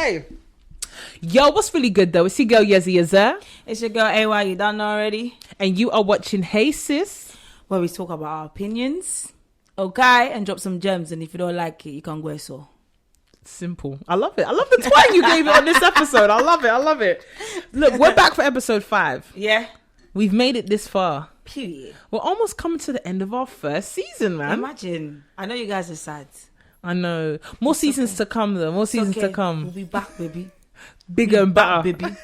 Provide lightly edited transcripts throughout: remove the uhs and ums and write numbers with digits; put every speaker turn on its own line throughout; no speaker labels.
Okay. Yo, what's really good though? It's your girl Yezzi, Yezzir.
It's your girl AY, you done already?
And you are watching Hey Sis,
where we talk about our opinions, okay, and drop some gems. And if you don't like it, you can go so.
Simple. I love it. I love the twang you gave it on this episode. I love it. Look, we're back for episode 5.
Yeah.
We've made it this far.
Period.
We're almost coming to the end of our first season, man.
Imagine. I know you guys are sad.
I know. More seasons to come though. More seasons to come.
We'll be back, baby.
Bigger and better.
Baby.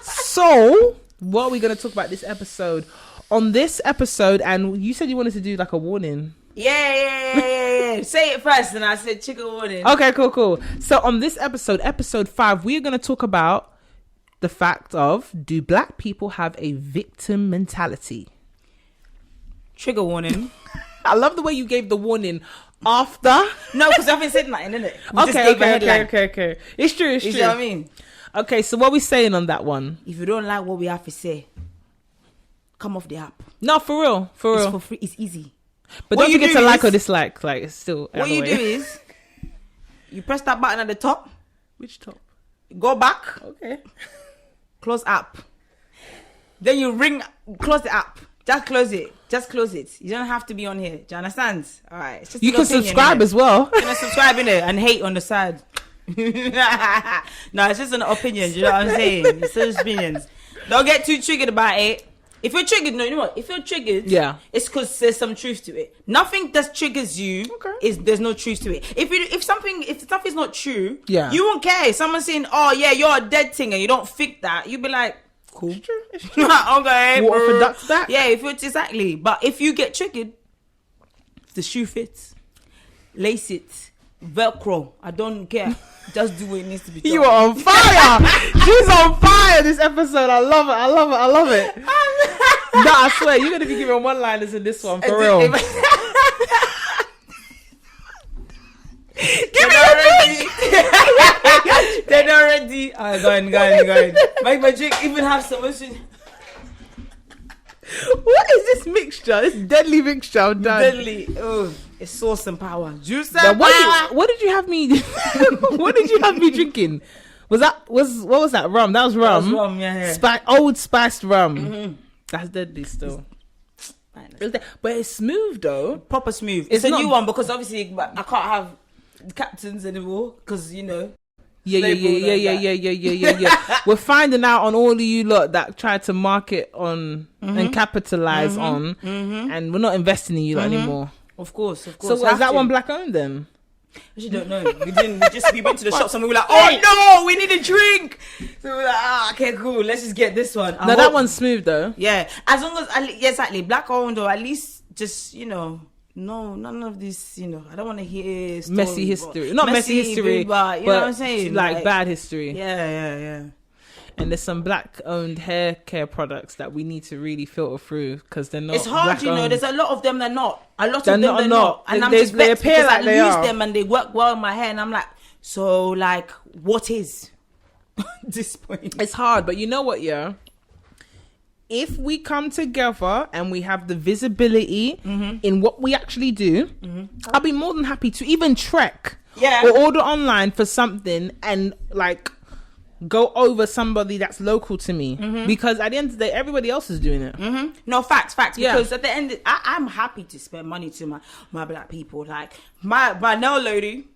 So, what are we going to talk about this episode? On this episode, and you said you wanted to do like a warning.
Yeah. Say it first, and I said chicken warning.
Okay, cool. So on this episode 5, we are going to talk about the fact of, do black people have a victim mentality?
Trigger warning.
I love the way you gave the warning after.
No, because I haven't said nothing, innit?
Okay. It's true.
You know what I mean?
Okay, so what are we saying on that one?
If you don't like what we have to say, come off the app.
No, for real.
It's for free. It's easy.
But don't forget to like or dislike. Like, it's still.
What you do is, you press that button at the top.
Which top?
Go back.
Okay.
Close app. Then you close the app. Just close it. You don't have to be on here. Do you understand? All right. It's just
you can subscribe as well.
You can subscribe in it and hate on the side. No, it's just an opinion. Do you know what I'm saying? It's just opinions. Don't get too triggered about it. If you're triggered, no, you know what? If you're triggered,
yeah,
it's because there's some truth to it. Nothing that triggers you there's no truth to it. If something's not true,
yeah,
you won't care. If someone's saying, "Oh yeah, you're a dead thing," and you don't think that, you'll be like, "Cool,
it's true.
Okay,
water for ducks back."
Yeah, exactly. But if you get triggered, if the shoe fits, lace it, Velcro. I don't care. Just do what it needs to be done.
You are on fire. She's on fire this episode. I love it. No, I swear, you're going to be giving one-liners in this one, for real.
Give me already. They're not ready. Alright, go on. Make my drink even have some.
What is this mixture? This deadly mixture. I'm done.
Deadly. Oh, it's sauce and power. Juice and
power. What did you have me? What did you have me drinking? What was that? Rum. That was rum.
That was rum. Yeah.
Old spiced rum.
Mm-hmm.
That's deadly still. But it's smooth though.
Proper smooth. It's a new one because obviously I can't have captains anymore because you know.
Yeah. We're finding out on all of you lot that try to market on and capitalize on, and we're not investing in you lot anymore.
Of course.
So is that one black owned then?
I don't know. We went to the shops and we were like, oh no, we need a drink. So we were like, okay, cool. Let's just get this one.
That one's smooth though.
Yeah, as long as exactly black owned or at least just no, none of this. I don't want to hear
messy history. Not messy history,
but you know what I'm saying.
Like bad history.
Yeah.
And there's some black-owned hair care products that we need to really filter through because they're not.
It's hard, There's a lot of them that are not. A lot of them they're not. And I'm just
they appear like they are.
I use them and they work well in my hair, and I'm like, so like, what is this point?
It's hard, but you know what? Yeah. If we come together and we have the visibility in what we actually do, I'll be more than happy to even trek or order online for something and like go over somebody that's local to me because at the end of the day, everybody else is doing it.
No, facts. Because at the end, I'm happy to spend money to my black people. Like my nail lady.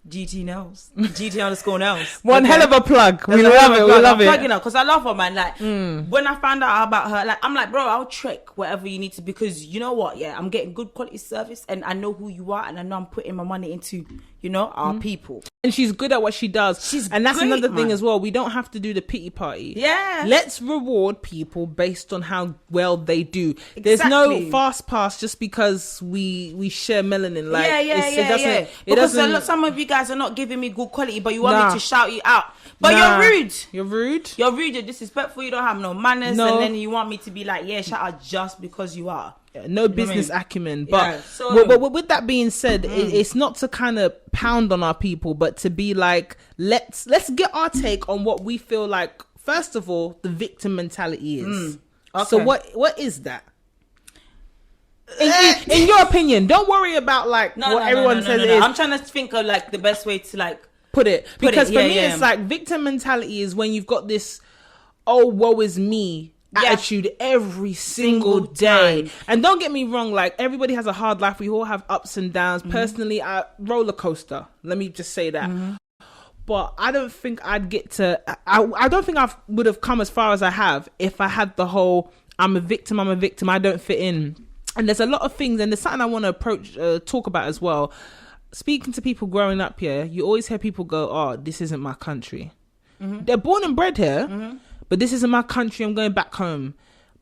GT nails. GT_nails.
One hell of a plug. We love it. We love it.
Plugging her because I love her, man. Like when I found out about her, like I'm like, bro, I'll trek wherever you need to because you know what? Yeah, I'm getting good quality service and I know who you are and I know I'm putting my money into, our people.
And she's good at what she does. And that's
great,
another thing as well. We don't have to do the pity party.
Yeah.
Let's reward people based on how well they do. Exactly. There's no fast pass just because we share melanin. Like it doesn't.
Some of you guys are not giving me good quality, but you want me to shout you out. But you're rude. You're rude. You're disrespectful. You don't have no manners, and then you want me to be like, shout out just because you are.
No business acumen. But with that being said, it's not to kind of pound on our people, but to be like, let's get our take on what we feel like. First of all, the victim mentality is. Okay. So what is that? In your opinion, don't worry about like what everyone says it is.
I'm trying to think of like the best way to like
put it. Because for me, it's like victim mentality is when you've got this, oh, woe is me attitude every single day. Time. And don't get me wrong, like everybody has a hard life. We all have ups and downs. Personally, roller coaster. Let me just say that. But I don't think I'd get to. I don't think I would have come as far as I have if I had the whole I'm a victim. I don't fit in. And there's a lot of things, and there's something I want to talk about as well. Speaking to people growing up here, you always hear people go, "Oh, this isn't my country." They're born and bred here. But this isn't my country, I'm going back home.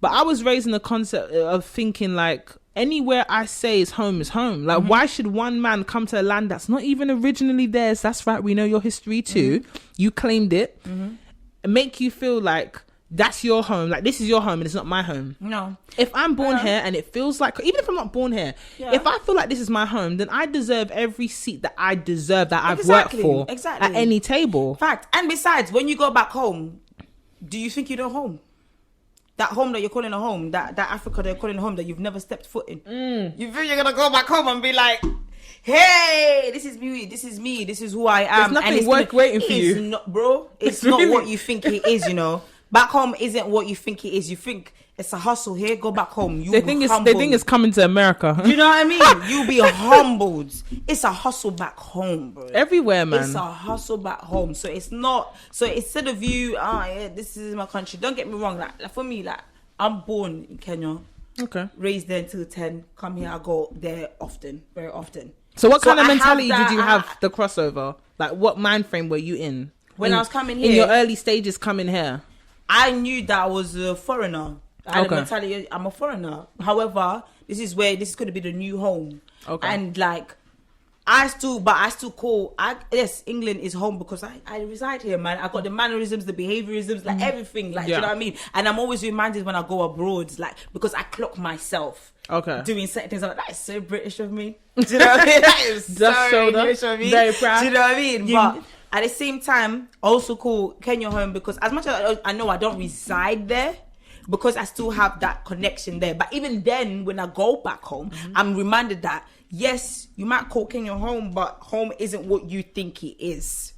But I was raised in the concept of thinking like, anywhere I say is home is home. Like, why should one man come to a land that's not even originally theirs? That's right, we know your history too. You claimed it. And make you feel like that's your home. Like, this is your home and it's not my home.
No.
If I'm born here and it feels like, even if I'm not born here, if I feel like this is my home, then I deserve every seat that I deserve, that I've worked for at any table.
Fact. And besides, when you go back home, do you think you know home? That home that you're calling a home, that Africa they're calling a home that you've never stepped foot in. You think you're gonna go back home and be like, hey, this is me, this is who I am.
There's nothing worth waiting for you.
Not, bro. It's not what you think it is, you know. Back home isn't what you think it is. You think it's a hustle here, go back home. They think
it's coming to America.
You know what I mean? You'll be humbled. It's a hustle back home, bro.
Everywhere, man.
It's a hustle back home. So it's not. So instead of you, this is my country. Don't get me wrong. Like for me, like I'm born in Kenya.
Okay.
Raised there until 10. Come here, I go there often, very often.
So what kind of mentality did you have the crossover? Like what mind frame were you in?
When I was coming here.
In your early stages coming here?
I knew that I was a foreigner. I had a mentality, I'm a foreigner. However, this is going to be the new home. Okay. And like, I still call, yes, England is home because I reside here, man. I got the mannerisms, the behaviorisms, like everything, like, you know what I mean? And I'm always reminded when I go abroad, like, because I clock myself.
Okay.
Doing certain things. I'm like, that is so British of me. Do you know what I mean? That is so British of me.
Very proud.
Do you know what I mean? But at the same time, I also call Kenya home because as much as I know I don't reside there, because I still have that connection there. But even then, when I go back home, I'm reminded that, yes, you might call Kenya home, but home isn't what you think it is.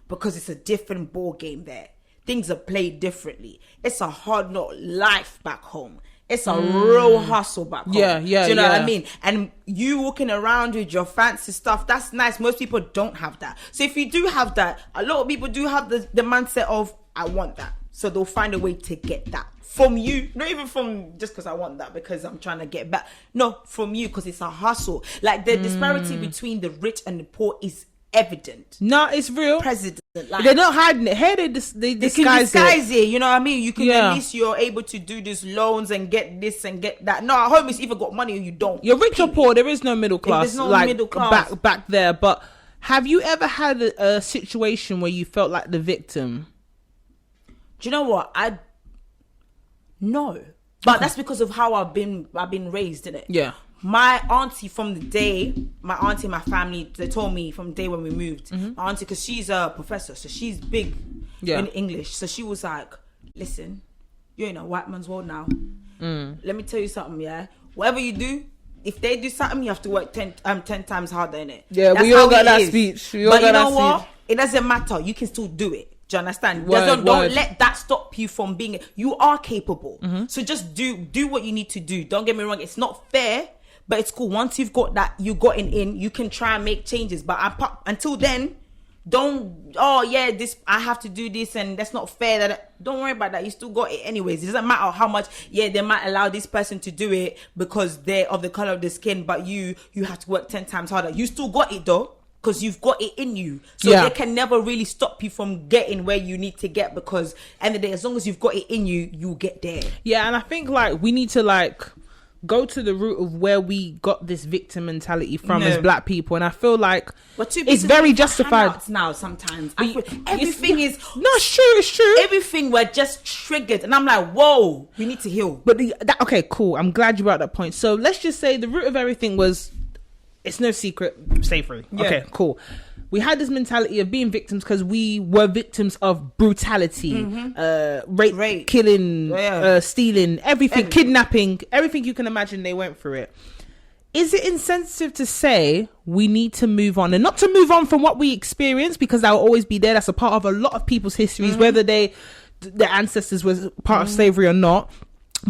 Because it's a different ball game there. Things are played differently. It's a hard knock life back home. It's a real hustle back home.
Yeah.
Do you know what I mean? And you walking around with your fancy stuff, that's nice. Most people don't have that. So if you do have that, a lot of people do have the mindset of, I want that. So they'll find a way to get that. From you, not even from just because I want that because I'm trying to get back. No, from you because it's a hustle. Like the disparity between the rich and the poor is evident.
No, it's real.
President, like,
they're not hiding it. Here they disguise
it. You know what I mean? You can at least you're able to do these loans and get this and get that. No, at home it's either got money or you don't.
You're rich or poor. There is no middle class.
There's no middle class
back there. But have you ever had a situation where you felt like the victim?
Do you know what? No, but that's because of how I've been raised in it.
Yeah.
My auntie my family, they told me from the day when we moved, my auntie, because she's a professor, so she's big in English. So she was like, listen, you're in a white man's world now. Let me tell you something, yeah? Whatever you do, if they do something, you have to work 10 times harder in it.
Yeah, that's we all got that speech.
But you know what? It doesn't matter. You can still do it. Do you understand? Don't let that stop you from being. You are capable. So just do what you need to do. Don't get me wrong. It's not fair, but it's cool. Once you've got that, you got in, you can try and make changes. But until then, don't. Oh yeah, this I have to do this, and that's not fair. Don't worry about that. You still got it anyways. It doesn't matter how much. Yeah, they might allow this person to do it because they're of the color of the skin, but you have to work 10 times harder. You still got it though. Because you've got it in you. So they can never really stop you from getting where you need to get, because end of the day, as long as you've got it in you, you'll get there. Yeah,
and I think like we need to like go to the root of where we got this victim mentality from as black people. And I feel like it's very justified
now sometimes. Everything is...
No, it's true.
Everything we're just triggered. And I'm like, whoa, we need to heal.
But okay, cool. I'm glad you brought that point. So let's just say the root of everything was... It's no secret, stay free. Yeah. Okay, cool. We had this mentality of being victims because we were victims of brutality, rape, killing, stealing, everything, kidnapping, everything you can imagine. They went through it. is it insensitive to say we need to move on, and not to move on from what we experience, because that will always be there. That's a part of a lot of people's histories, whether their ancestors were part of slavery or not.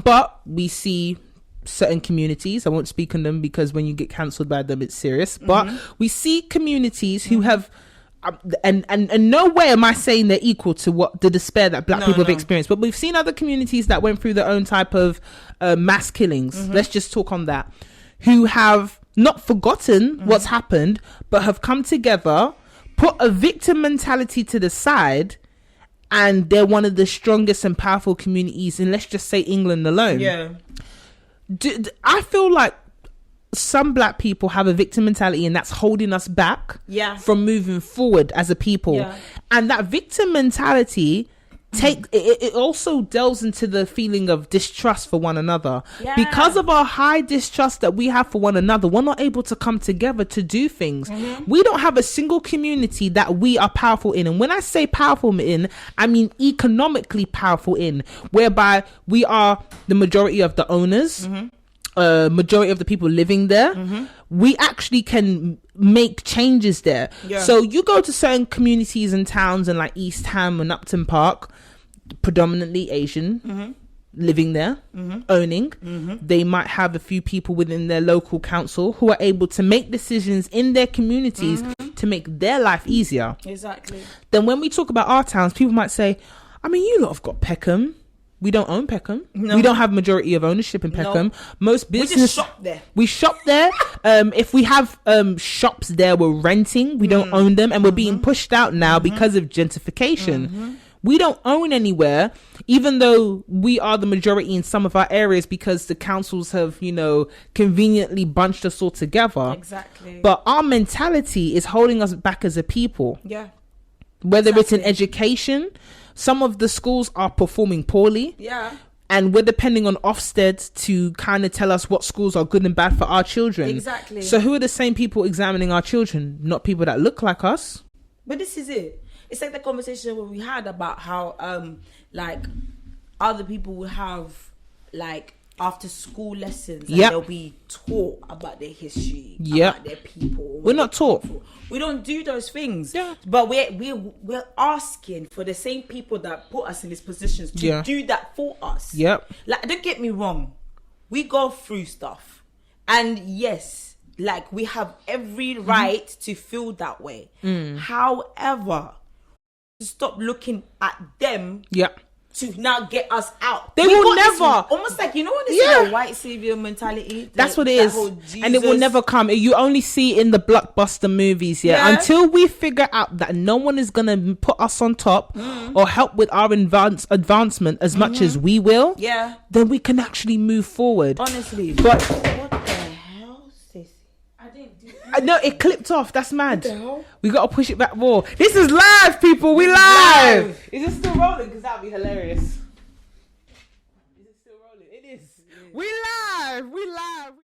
But we see certain communities, I won't speak on them because when you get cancelled by them, it's serious. But we see communities who have, and no way am I saying they're equal to what the despair that black people have experienced, but we've seen other communities that went through their own type of mass killings. Let's just talk on that. Who have not forgotten what's happened, but have come together, put a victim mentality to the side, and they're one of the strongest and powerful communities in, let's just say, England alone. Yeah. I feel like some black people have a victim mentality, and that's holding us back from moving forward as a people. Yeah. And that victim mentality it also delves into the feeling of distrust for one another. Because of our high distrust that we have for one another, we're not able to come together to do things. We don't have a single community that we are powerful in, and when I say powerful in, I mean economically powerful in, whereby we are the majority of the owners, majority of the people living there. We actually can make changes there. So you go to certain communities and towns in like East Ham and Upton Park, predominantly Asian, living there, owning. They might have a few people within their local council who are able to make decisions in their communities to make their life easier. Exactly. Then when we talk about our towns, people might say, I mean, you lot have got Peckham. We don't own Peckham. No. We don't have majority of ownership in Peckham. No. Most business, we just shop there. We shop there. If we have shops there, we're renting. We don't own them, and we're being pushed out now because of gentrification. We don't own anywhere, even though we are the majority in some of our areas, because the councils have, you know, conveniently bunched us all together. Exactly. But our mentality is holding us back as a people. Yeah. Whether it's in education, some of the schools are performing poorly. Yeah. And we're depending on Ofsted to kind of tell us what schools are good and bad for our children. Exactly. So who are the same people examining our children? Not people that look like us.
But this is it. It's like the conversation where we had about how, like, other people will have, like, after school lessons, and they'll be taught about their history, about their people.
We're not taught.
We don't do those things. Yeah. But we're asking for the same people that put us in these positions to do that for us. Yep. Like, don't get me wrong. We go through stuff. And yes, like, we have every right to feel that way. However, stop looking at them. Yeah. To now get us out.
They will never.
Almost like, you know what, this is a white savior mentality.
That's what it is. And it will never come. You only see it in the blockbuster movies. Until we figure out that no one is going to put us on top or help with our advancement as much as we will. Yeah. Then we can actually move forward.
Honestly.
But
what the hell, Stacey? I didn't do that.
No, it clipped off. That's mad. What the hell? We got to push it back more. This is live, people. We live. Is it still rolling? Because that would be hilarious. Is it still rolling? It is. We live.